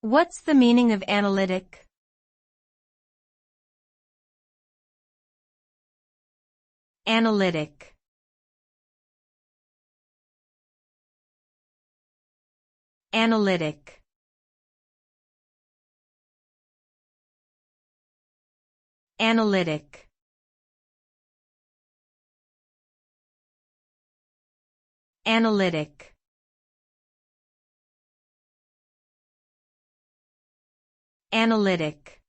What's the meaning of analytic? Analytic. Analytic. Analytic. Analytic. Analytic.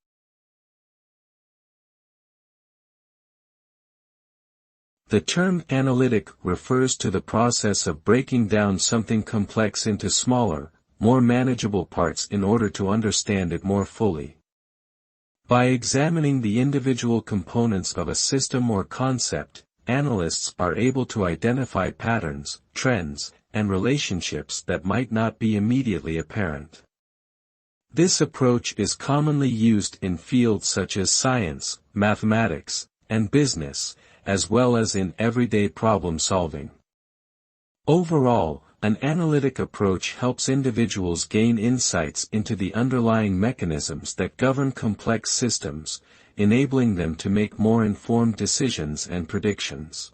The term analytic refers to the process of breaking down something complex into smaller, more manageable parts in order to understand it more fully. By examining the individual components of a system or concept, analysts are able to identify patterns, trends, and relationships that might not be immediately apparent. This approach is commonly used in fields such as science, mathematics, and business, as well as in everyday problem solving. Overall, an analytic approach helps individuals gain insights into the underlying mechanisms that govern complex systems, enabling them to make more informed decisions and predictions.